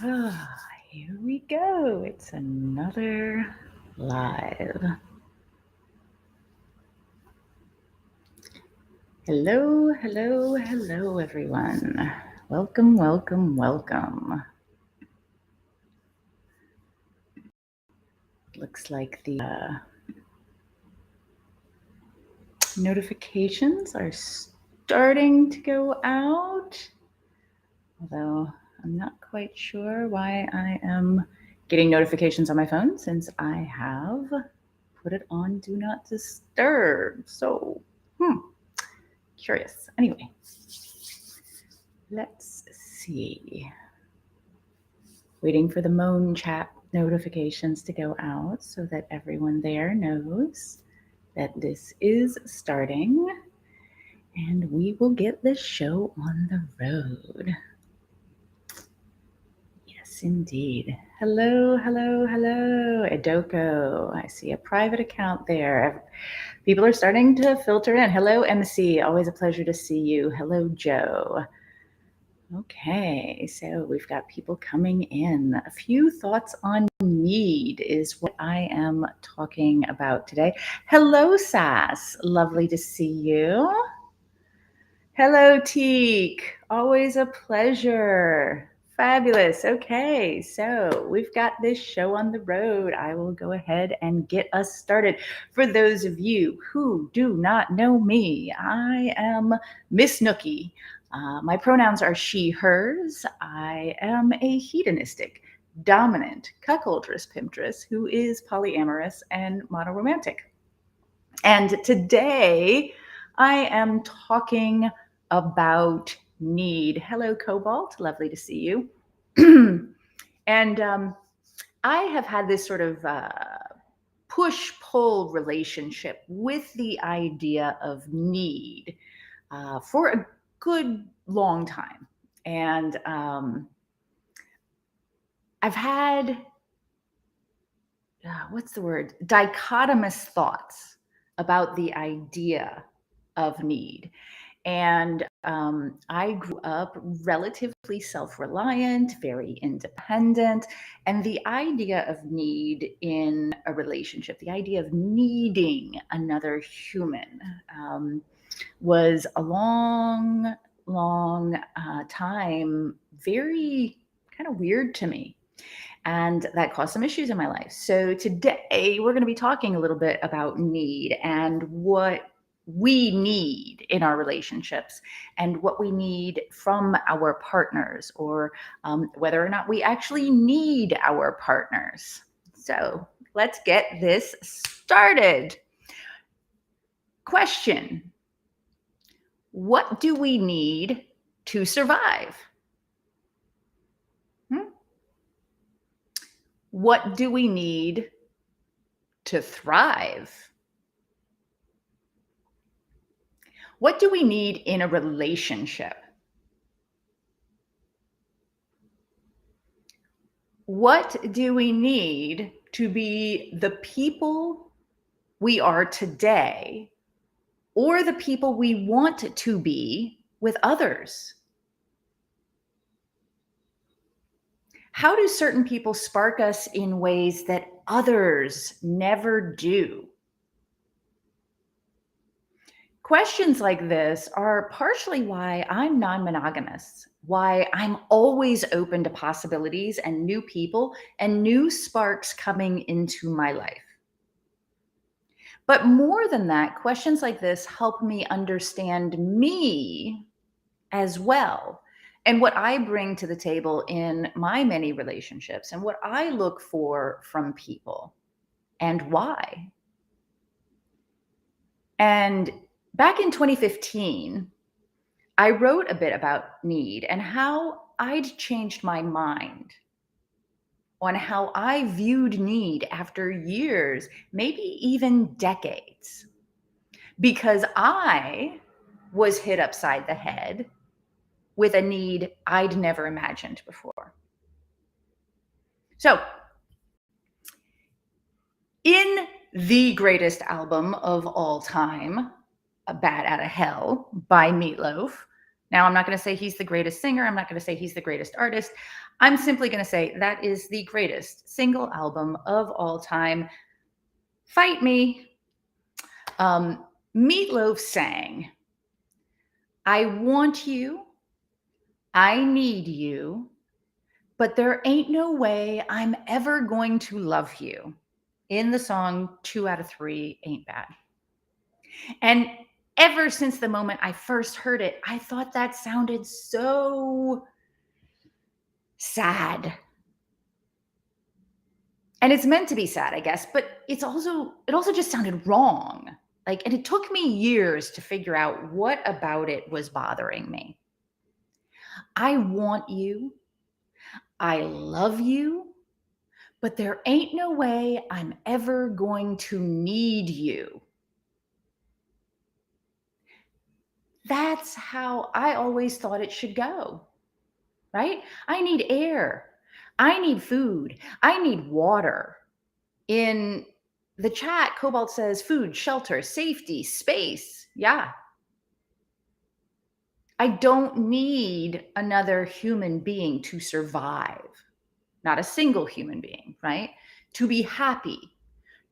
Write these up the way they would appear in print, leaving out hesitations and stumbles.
Here we go. It's another live. Hello, hello, hello, everyone. Welcome, welcome, welcome. Looks like the notifications are starting to go out, although I'm not quite sure why I am getting notifications on my phone since I have put it on Do Not Disturb. So, curious. Anyway, let's see. Waiting for the Moan chat notifications to go out so that everyone there knows that this is starting and we will get this show on the road. Yes, indeed. Hello, hello, hello, Edoko. I see a private account there. People are starting to filter in. Hello, MC. Always a pleasure to see you. Hello, Joe. Okay, so we've got people coming in. A few thoughts on need is what I am talking about today. Hello, Sass. Lovely to see you. Hello, Teak. Always a pleasure. Fabulous. Okay, so we've got this show on the road. I will go ahead and get us started. For those of you who do not know me, I am Miss Nookie. My pronouns are she, hers. I am a hedonistic, dominant, cuckoldress pimptress who is polyamorous and monoromantic. And today I am talking about need. Hello, Cobalt. Lovely to see you. And I have had this sort of push-pull relationship with the idea of need for a good long time. And I've had, what's the word? Dichotomous thoughts about the idea of need. And I grew up relatively self reliant, very independent. And the idea of need in a relationship, the idea of needing another human, was a long, long time very kind of weird to me. And that caused some issues in my life. So today we're going to be talking a little bit about need and what we need in our relationships and what we need from our partners, or whether or not we actually need our partners. So let's get this started. Question: what do we need to survive? What do we need to thrive? What do we need in a relationship? What do we need to be the people we are today, or the people we want to be with others? How do certain people spark us in ways that others never do? Questions like this are partially why I'm non-monogamous, why I'm always open to possibilities and new people and new sparks coming into my life. But more than that, questions like this help me understand me as well, and what I bring to the table in my many relationships, and what I look for from people, and why. And back in 2015, I wrote a bit about need and how I'd changed my mind on how I viewed need after years, maybe even decades, because I was hit upside the head with a need I'd never imagined before. So, in the greatest album of all time, A Bat Out of Hell by Meatloaf. Now, I'm not going to say he's the greatest singer. I'm not going to say he's the greatest artist. I'm simply going to say that is the greatest single album of all time. Fight me. Meatloaf sang, I want you, I need you, but there ain't no way I'm ever going to love you. In the song 2 out of 3 Ain't Bad. And ever since the moment I first heard it, I thought that sounded so sad. And it's meant to be sad, I guess, but it also just sounded wrong. Like, and it took me years to figure out what about it was bothering me. I want you. I love you, but there ain't no way I'm ever going to need you. That's how I always thought it should go, right? I need air. I need food. I need water. In the chat, Cobalt says food, shelter, safety, space. Yeah. I don't need another human being to survive. Not a single human being, right? To be happy,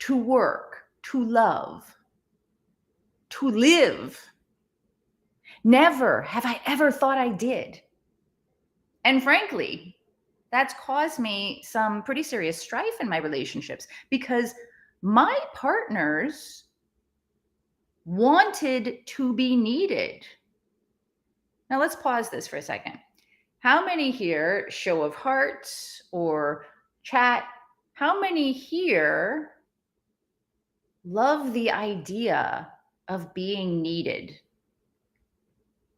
to work, to love, to live. Never have I ever thought I did. And frankly, that's caused me some pretty serious strife in my relationships because my partners wanted to be needed. Now let's pause this for a second. How many here, show of hearts or chat, how many here love the idea of being needed?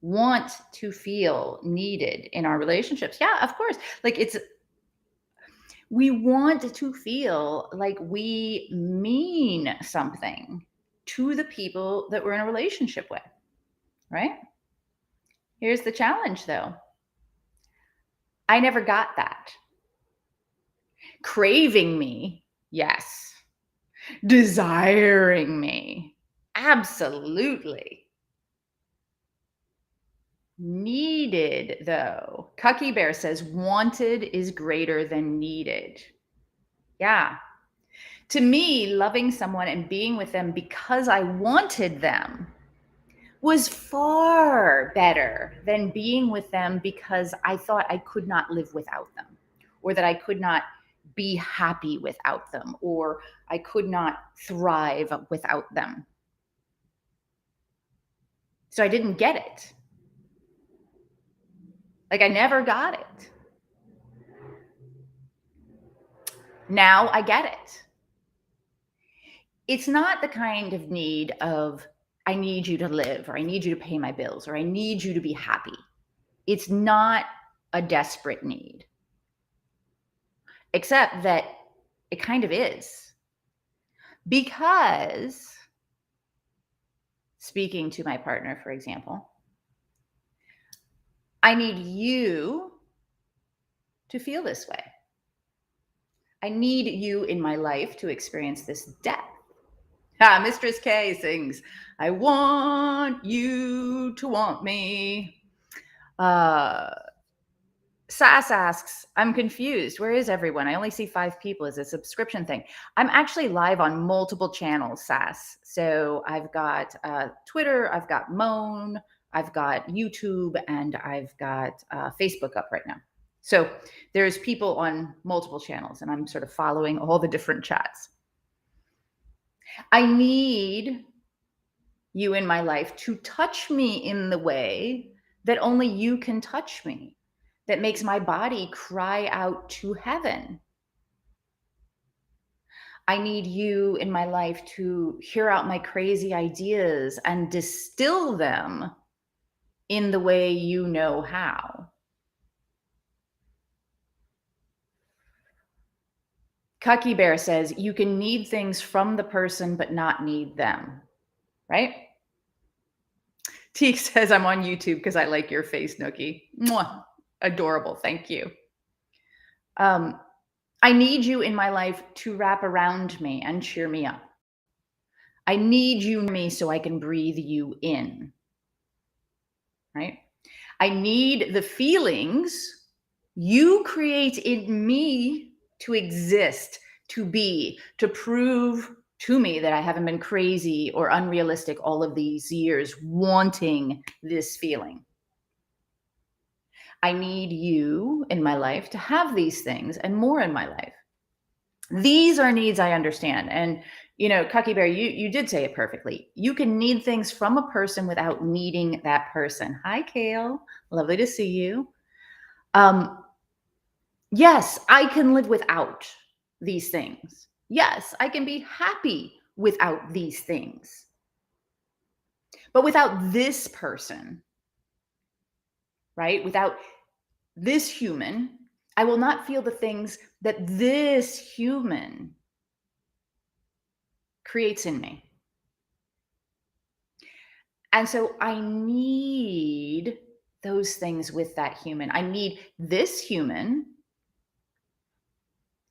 Want to feel needed in our relationships? Yeah, of course. Like we want to feel like we mean something to the people that we're in a relationship with, right? Here's the challenge though. I never got that. Craving me, yes. Desiring me, absolutely. Needed, though. Cucky Bear says wanted is greater than needed. Yeah. To me, loving someone and being with them because I wanted them was far better than being with them because I thought I could not live without them, or that I could not be happy without them, or I could not thrive without them. So I didn't get it. Like I never got it. Now I get it. It's not the kind of need of, I need you to live, or I need you to pay my bills, or I need you to be happy. It's not a desperate need, except that it kind of is. Because, speaking to my partner, for example, I need you to feel this way. I need you in my life to experience this depth. Mistress K sings, I want you to want me. Sass asks, I'm confused. Where is everyone? I only see 5 people. Is it a subscription thing? I'm actually live on multiple channels, Sass. So I've got Twitter, I've got Moan, I've got YouTube, and I've got Facebook up right now. So there's people on multiple channels, and I'm sort of following all the different chats. I need you in my life to touch me in the way that only you can touch me, that makes my body cry out to heaven. I need you in my life to hear out my crazy ideas and distill them in the way you know how. Cucky Bear says, you can need things from the person, but not need them, right? Teek says, I'm on YouTube because I like your face, Nookie. Mwah. Adorable. Thank you. I need you in my life to wrap around me and cheer me up. I need you near me so I can breathe you in, right? I need the feelings You create in me to exist, to be, to prove to me that I haven't been crazy or unrealistic all of these years wanting this feeling. I need you in my life to have these things and more in my life. These are needs I understand. And, Cucky Bear, you did say it perfectly. You can need things from a person without needing that person. Hi, Kale. Lovely to see you. Yes, I can live without these things. Yes, I can be happy without these things. But without this person, right? Without this human, I will not feel the things that this human creates in me. And so I need those things with that human. I need this human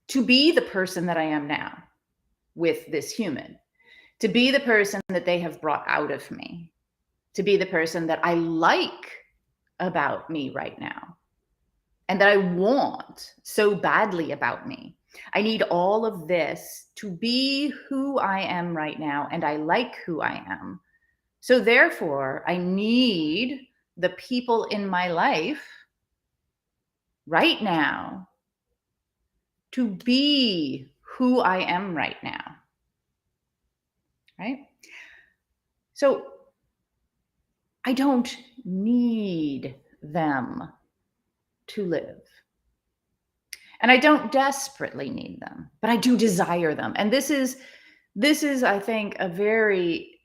to be the person that I am now with this human, to be the person that they have brought out of me, to be the person that I like about me right now and that I want so badly about me. I need all of this to be who I am right now, and I like who I am. So therefore, I need the people in my life right now to be who I am right now. Right? So I don't need them to live. And I don't desperately need them, but I do desire them. And this is, I think, a very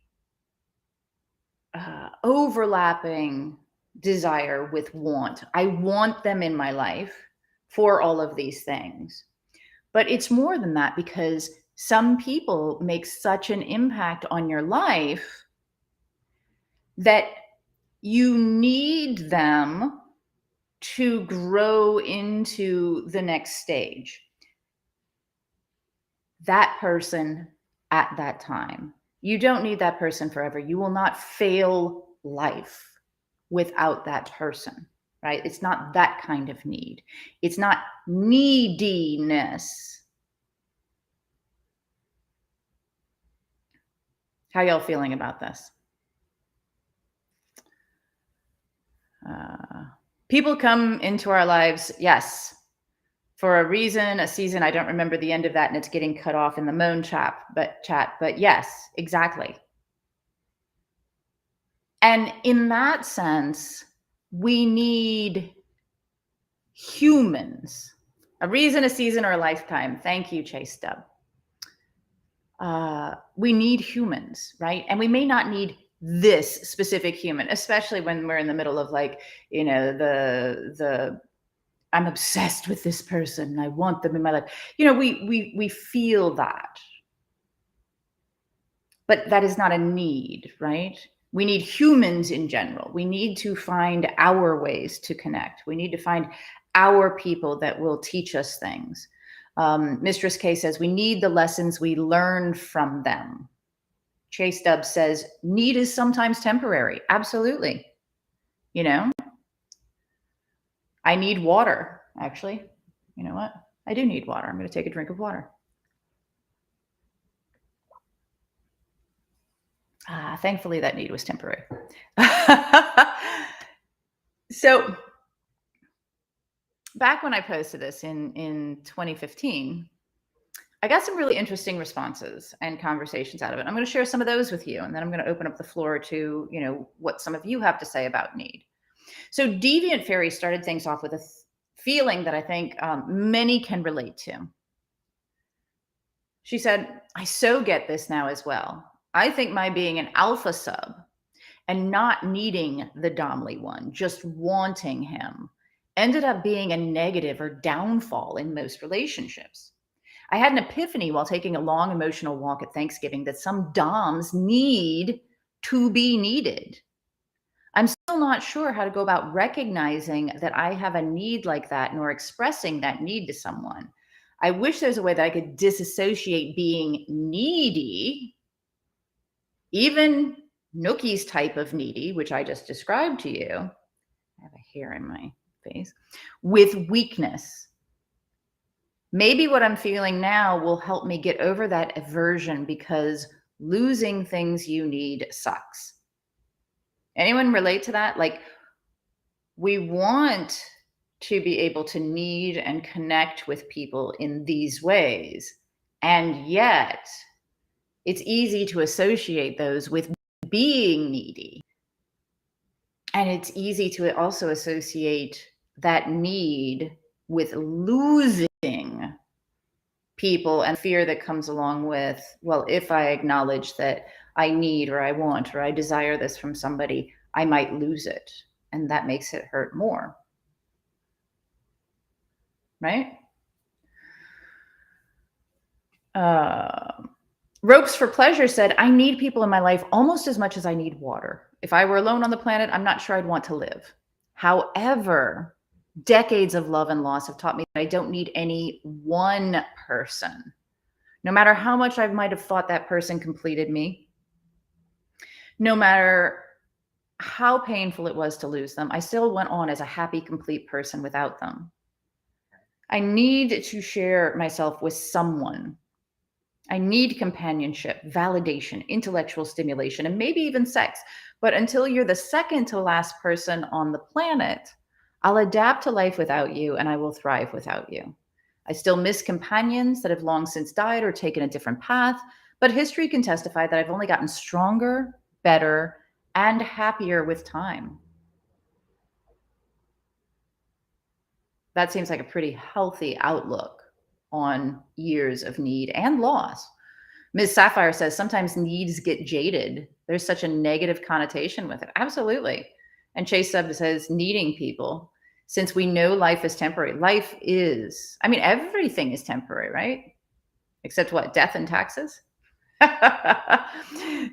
overlapping desire with want. I want them in my life for all of these things. But it's more than that, because some people make such an impact on your life that you need them to grow into the next stage. That person at that time. You don't need that person forever. You will not fail life without that person, right? It's not that kind of need. It's not neediness. How y'all feeling about this? People come into our lives, yes, for a reason, a season. I don't remember the end of that, and it's getting cut off in the moan chat. But yes, exactly. And in that sense, we need humans. A reason, a season, or a lifetime. Thank you, Chase Dub. We need humans, right? And we may not need this specific human, especially when we're in the middle of, like, the I'm obsessed with this person. I want them in my life. We feel that. But that is not a need, right? We need humans in general. We need to find our ways to connect. We need to find our people that will teach us things. Mistress K says, we need the lessons we learn from them. Chase Dub says, need is sometimes temporary. Absolutely. I need water, actually. You know what? I do need water. I'm going to take a drink of water. Thankfully, that need was temporary. So back when I posted this in 2015, I got some really interesting responses and conversations out of it. I'm going to share some of those with you, and then I'm going to open up the floor to, what some of you have to say about need. So Deviant Fairy started things off with a feeling that I think many can relate to. She said, I so get this now as well. I think my being an alpha sub and not needing the Domly one, just wanting him, ended up being a negative or downfall in most relationships. I had an epiphany while taking a long emotional walk at Thanksgiving that some doms need to be needed. I'm still not sure how to go about recognizing that I have a need like that, nor expressing that need to someone. I wish there's a way that I could disassociate being needy, even Nookie's type of needy, which I just described to you. I have a hair in my face, with weakness. Maybe what I'm feeling now will help me get over that aversion because losing things you need sucks. Anyone relate to that? Like, we want to be able to need and connect with people in these ways. And yet, it's easy to associate those with being needy. And it's easy to also associate that need with losing people and fear that comes along with, well, if I acknowledge that I need or I want or I desire this from somebody, I might lose it. And that makes it hurt more. Right? Ropes for Pleasure said, I need people in my life almost as much as I need water. If I were alone on the planet, I'm not sure I'd want to live. However, decades of love and loss have taught me that I don't need any one person. No matter how much I might have thought that person completed me, no matter how painful it was to lose them, I still went on as a happy, complete person without them. I need to share myself with someone. I need companionship, validation, intellectual stimulation, and maybe even sex. But until you're the second to last person on the planet, I'll adapt to life without you and I will thrive without you. I still miss companions that have long since died or taken a different path, but history can testify that I've only gotten stronger, better, and happier with time. That seems like a pretty healthy outlook on years of need and loss. Ms. Sapphire says sometimes needs get jaded. There's such a negative connotation with it. Absolutely. And Chase Sub says needing people, since we know life is temporary. Life is, I mean, everything is temporary, right? Except what? Death and taxes?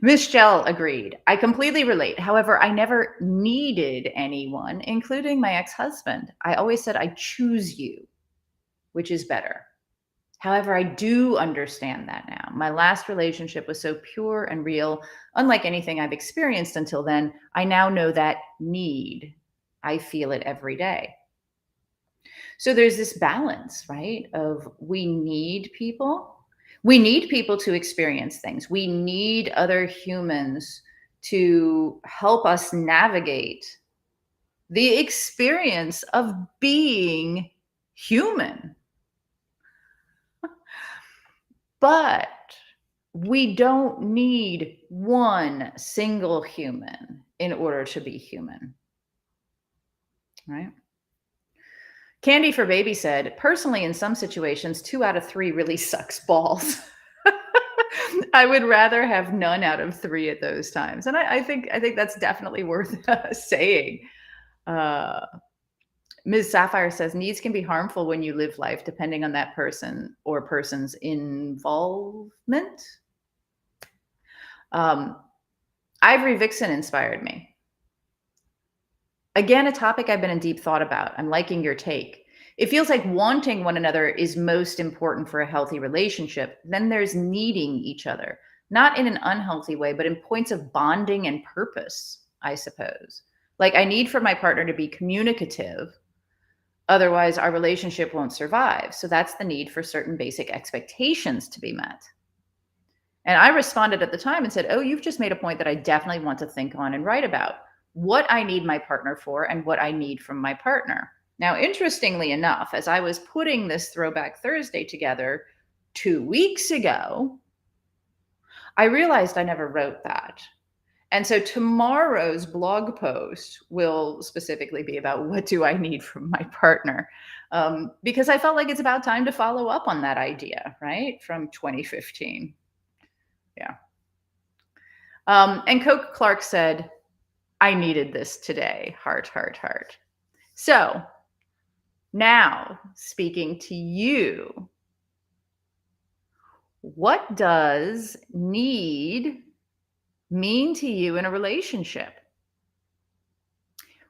Miss Shell agreed. I completely relate. However, I never needed anyone, including my ex-husband. I always said, I choose you, which is better. However, I do understand that now. My last relationship was so pure and real, unlike anything I've experienced until then. I now know that need. I feel it every day. So there's this balance, right? Of we need people. We need people to experience things. We need other humans to help us navigate the experience of being human. But we don't need one single human in order to be human, right? Candy for Baby said, personally, in some situations, 2 out of 3 really sucks balls. I would rather have none out of 3 at those times. And I think that's definitely worth saying. Ms. Sapphire says, needs can be harmful when you live life, depending on that person or person's involvement. Ivory Vixen inspired me. Again, a topic I've been in deep thought about. I'm liking your take. It feels like wanting one another is most important for a healthy relationship. Then there's needing each other, not in an unhealthy way, but in points of bonding and purpose, I suppose. Like I need for my partner to be communicative. Otherwise, our relationship won't survive. So that's the need for certain basic expectations to be met. And I responded at the time and said, oh, you've just made a point that I definitely want to think on and write about. What I need my partner for and what I need from my partner. Now, interestingly enough, as I was putting this Throwback Thursday together 2 weeks ago, I realized I never wrote that. And so tomorrow's blog post will specifically be about what do I need from my partner? Because I felt like it's about time to follow up on that idea, right? From 2015. Yeah. And Coke Clark said, I needed this today. Heart, heart, heart. So now speaking to you, what does need mean to you in a relationship?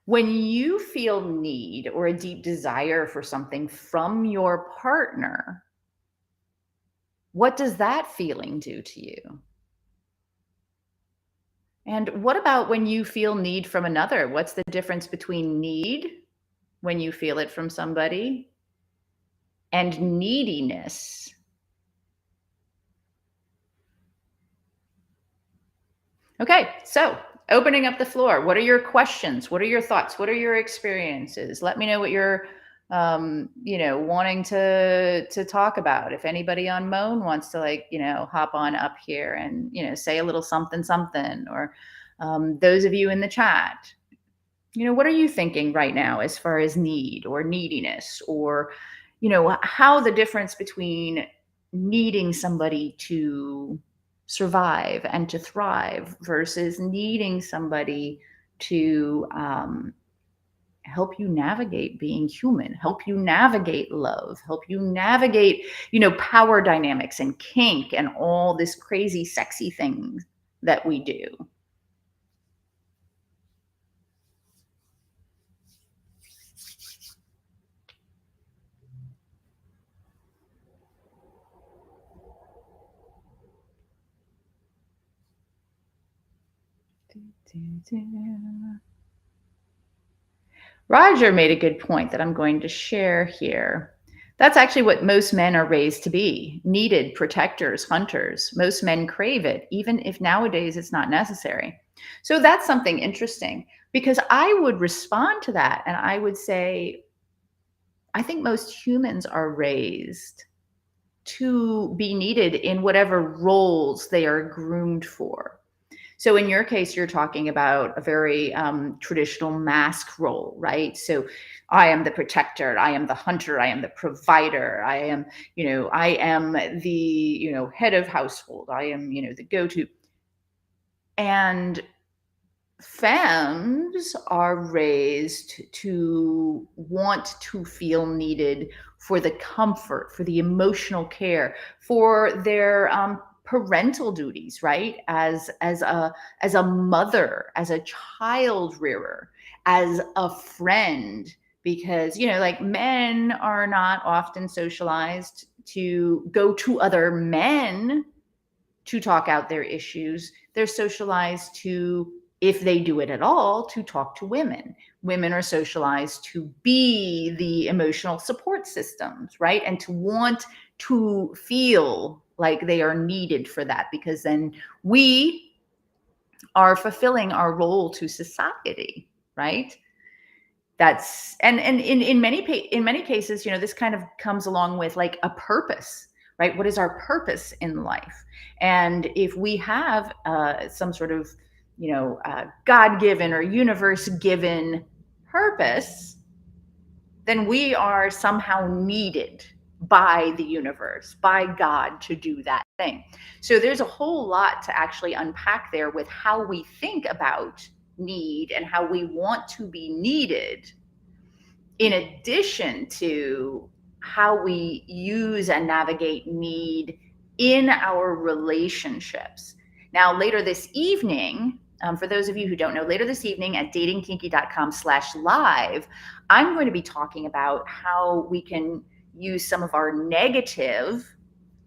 When you feel need or a deep desire for something from your partner, what does that feeling do to you? And what about when you feel need from another? What's the difference between need when you feel it from somebody, and neediness. Okay, so opening up the floor. What are your questions? What are your thoughts? What are your experiences? Let me know what you're wanting to talk about. If anybody on Moan wants to hop on up here and say a little something something, or those of you in the chat, what are you thinking right now as far as need or neediness, or how the difference between needing somebody to survive and to thrive versus needing somebody to help you navigate being human, help you navigate love, help you navigate power dynamics and kink and all this crazy sexy things that we do. Roger made a good point that I'm going to share here. That's actually what most men are raised to be: needed, protectors, hunters. Most men crave it, even if nowadays it's not necessary. So that's something interesting, because I would respond to that and I would say, I think most humans are raised to be needed in whatever roles they are groomed for. So in your case, you're talking about a very traditional mask role, right? So I am the protector, I am the hunter, I am the provider, I am, I am the, head of household, I am, the go-to. And femmes are raised to want to feel needed for the comfort, for the emotional care, for their parental duties, right? As a mother, as a child rearer, as a friend, because like men are not often socialized to go to other men to talk out their issues. They're socialized to, if they do it at all, to talk to women. Women are socialized to be the emotional support systems, right? And to want to feel like they are needed for that, because then we are fulfilling our role to society, right? That's and in many cases, this kind of comes along with like a purpose, right? What is our purpose in life? And if we have some sort of God-given or universe-given purpose, then we are somehow needed by the universe, by God, to do that thing. So there's a whole lot to actually unpack there with how we think about need and how we want to be needed, in addition to how we use and navigate need in our relationships. Now, later this evening, for those of you who don't know, later this evening at datingkinky.com/live, I'm going to be talking about how we can use some of our negative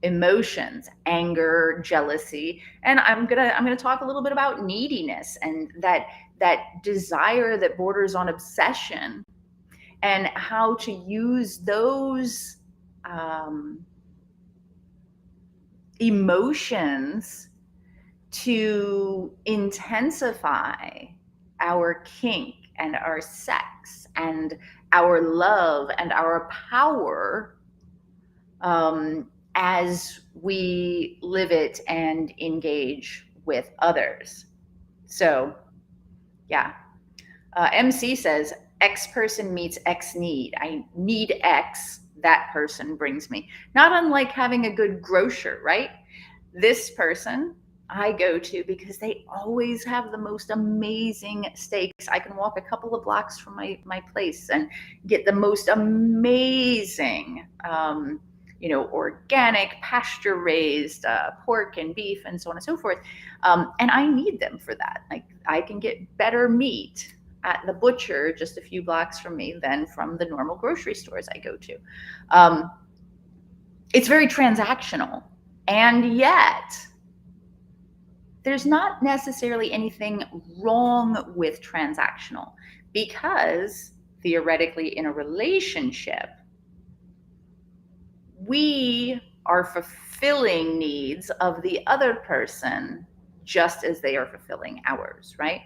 emotions, anger, jealousy, and I'm gonna talk a little bit about neediness and that desire that borders on obsession, and how to use those emotions to intensify our kink and our sex and our love and our power, as we live it and engage with others. So, yeah. MC says, X person meets X need. I need X, that person brings me. Not unlike having a good grocer, right? This person I go to because they always have the most amazing steaks. I can walk a couple of blocks from my place and get the most amazing, organic, pasture raised pork and beef and so on and so forth. And I need them for that. Like, I can get better meat at the butcher just a few blocks from me than from the normal grocery stores I go to. It's very transactional. And yet, there's not necessarily anything wrong with transactional, because theoretically in a relationship, we are fulfilling needs of the other person just as they are fulfilling ours, right?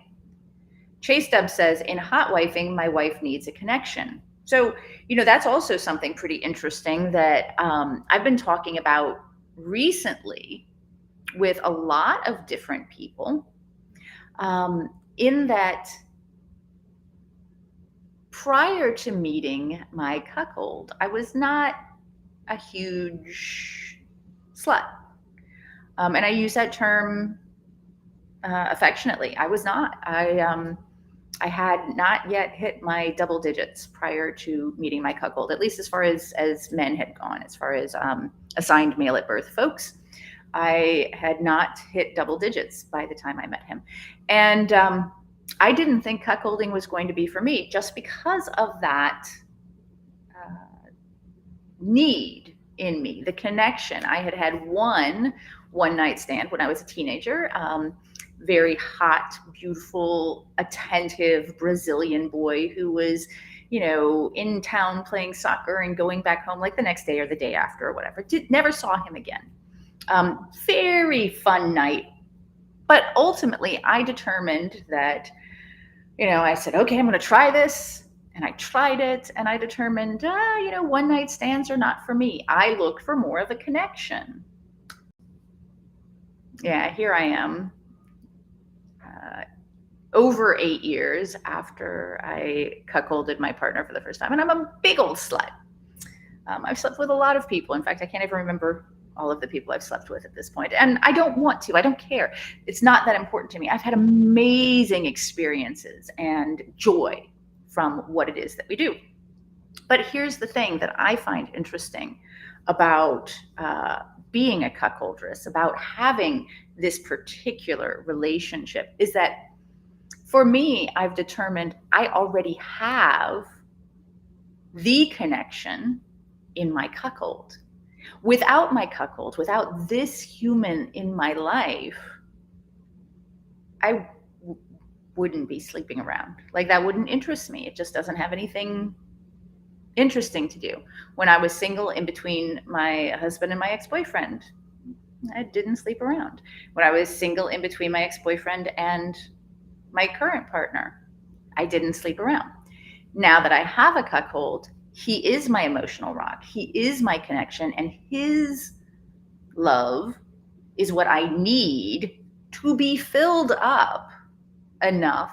Chase Dub says, in hot wifing, my wife needs a connection. So, that's also something pretty interesting that I've been talking about recently with a lot of different people, in that prior to meeting my cuckold, I was not a huge slut. And I use that term affectionately. I was not. I had not yet hit my double digits prior to meeting my cuckold, at least as far as men had gone, as far as assigned male at birth folks. I had not hit double digits by the time I met him. And I didn't think cuckolding was going to be for me just because of that need in me, the connection. I had had one night stand when I was a teenager. Very hot, beautiful, attentive Brazilian boy who was, in town playing soccer and going back home like the next day or the day after or whatever. Never saw him again. Very fun night. But ultimately, I determined that, I said, okay, I'm going to try this. And I tried it, and I determined, one night stands are not for me. I looked for more of a connection. Yeah, here I am, over 8 years after I cuckolded my partner for the first time, and I'm a big old slut. I've slept with a lot of people. In fact, I can't even remember all of the people I've slept with at this point, and I don't want to. I don't care. It's not that important to me. I've had amazing experiences and joy from what it is that we do. But here's the thing that I find interesting about being a cuckoldress, about having this particular relationship, is that for me, I've determined I already have the connection in my cuckold. Without my cuckold, without this human in my life, I wouldn't be sleeping around. Like, that wouldn't interest me. It just doesn't have anything interesting to do. When I was single in between my husband and my ex-boyfriend, I didn't sleep around. When I was single in between my ex-boyfriend and my current partner, I didn't sleep around. Now that I have a cuckold, he is my emotional rock. He is my connection, and his love is what I need to be filled up enough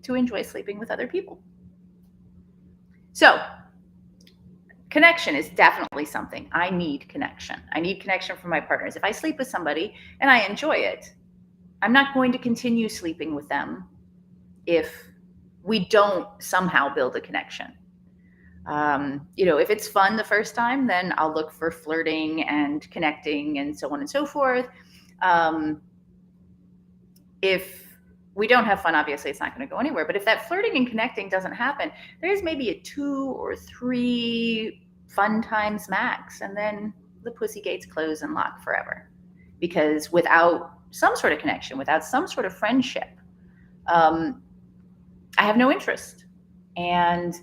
to enjoy sleeping with other people. So, connection is definitely something. I need connection. I need connection from my partners. If I sleep with somebody and I enjoy it, I'm not going to continue sleeping with them if we don't somehow build a connection. If it's fun the first time, then I'll look for flirting and connecting and so on and so forth. If we don't have fun, obviously it's not going to go anywhere. But if that flirting and connecting doesn't happen, there's maybe a 2 or 3 fun times max, and then the pussy gates close and lock forever. Because without some sort of connection, without some sort of friendship, I have no interest. And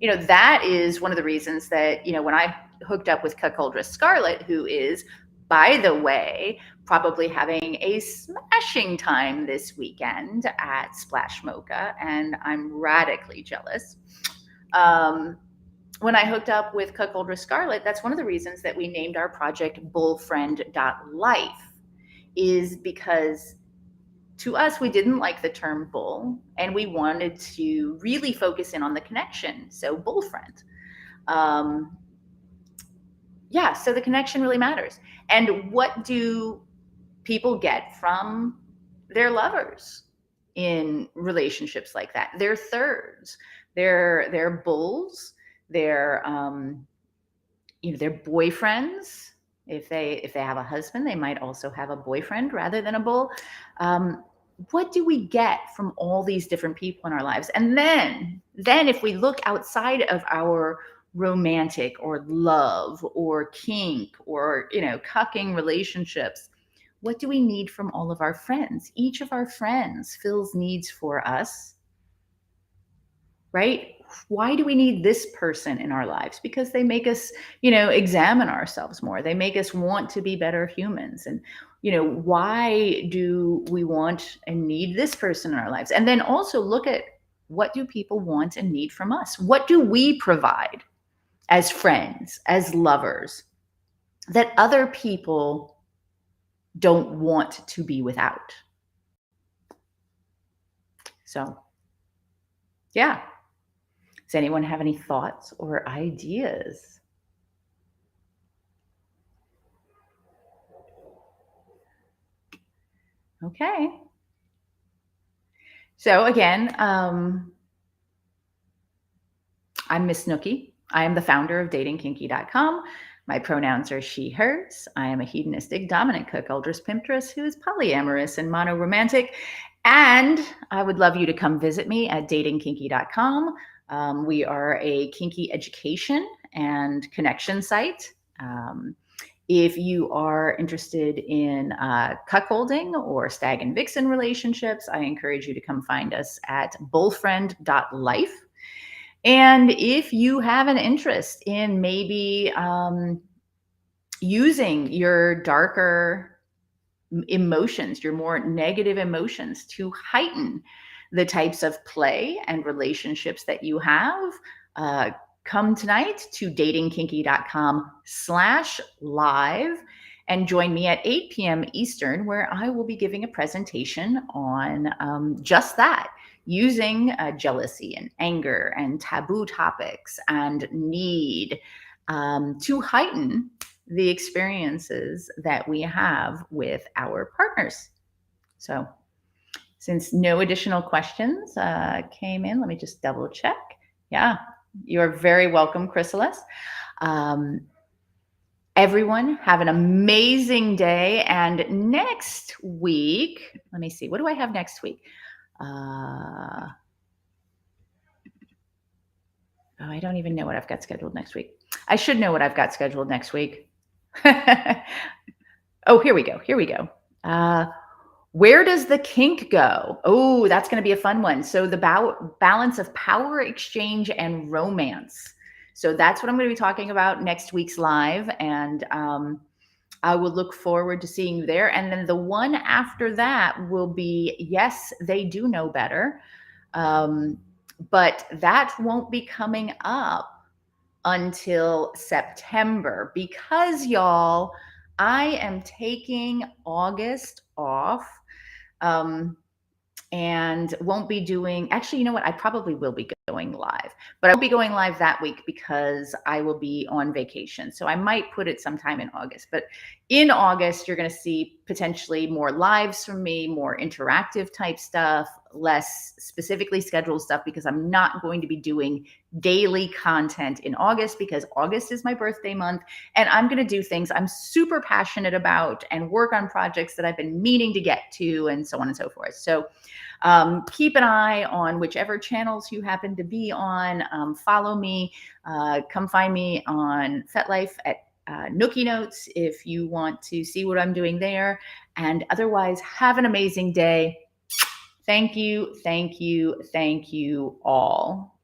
that is one of the reasons that, when I hooked up with cuckoldress Scarlett, who is, by the way, probably having a smashing time this weekend at Splash Mocha, and I'm radically jealous. When I hooked up with cuckoldress Scarlett, that's one of the reasons that we named our project bullfriend.life, is because to us, we didn't like the term bull, and we wanted to really focus in on the connection. So bullfriend. So the connection really matters. And what do people get from their lovers in relationships like that? They're thirds. They're bulls. They're boyfriends. If they have a husband, they might also have a boyfriend rather than a bull. What do we get from all these different people in our lives? And then if we look outside of our romantic or love or kink or, cucking relationships, what do we need from all of our friends? Each of our friends fills needs for us, right? why do we need this person in our lives? Because they make us, examine ourselves more. They make us want to be better humans. And, why do we want and need this person in our lives? And then also look at, what do people want and need from us? What do we provide as friends, as lovers, that other people don't want to be without? So, yeah. Does anyone have any thoughts or ideas? Okay. So again, I'm Miss Nookie. I am the founder of datingkinky.com. My pronouns are she, hers. I am a hedonistic, dominant cuckoldress pimptress who is polyamorous and monoromantic. And I would love you to come visit me at datingkinky.com. We are a kinky education and connection site. If you are interested in cuckolding or stag and vixen relationships, I encourage you to come find us at bullfriend.life. And if you have an interest in maybe using your darker emotions, your more negative emotions to heighten the types of play and relationships that you have, come tonight to datingkinky.com/live and join me at 8 p.m. Eastern, where I will be giving a presentation on just that, using jealousy and anger and taboo topics and need to heighten the experiences that we have with our partners. So, since no additional questions came in, let me just double check. Yeah, you're very welcome, Chrysalis. Everyone, have an amazing day. And next week, let me see, what do I have next week? Oh, I don't even know what I've got scheduled next week. I should know what I've got scheduled next week. Oh, here we go. Here we go. Where does the kink go? Oh, that's going to be a fun one. So the balance of power exchange and romance. So that's what I'm going to be talking about next week's live. And I will look forward to seeing you there. And then the one after that will be, yes, they do know better. But that won't be coming up until September because, y'all, I am taking August off. And won't be doing, actually, you know what? I probably will be going live, but I won't be going live that week because I will be on vacation. So I might put it sometime in August, but in August, you're going to see potentially more lives from me, more interactive type stuff, less specifically scheduled stuff, because I'm not going to be doing daily content in August because August is my birthday month and I'm going to do things I'm super passionate about and work on projects that I've been meaning to get to and so on and so forth. So keep an eye on whichever channels you happen to be on. Follow me. Come find me on FetLife at Nookie Notes if you want to see what I'm doing there. And otherwise, have an amazing day. Thank you, thank you, thank you all.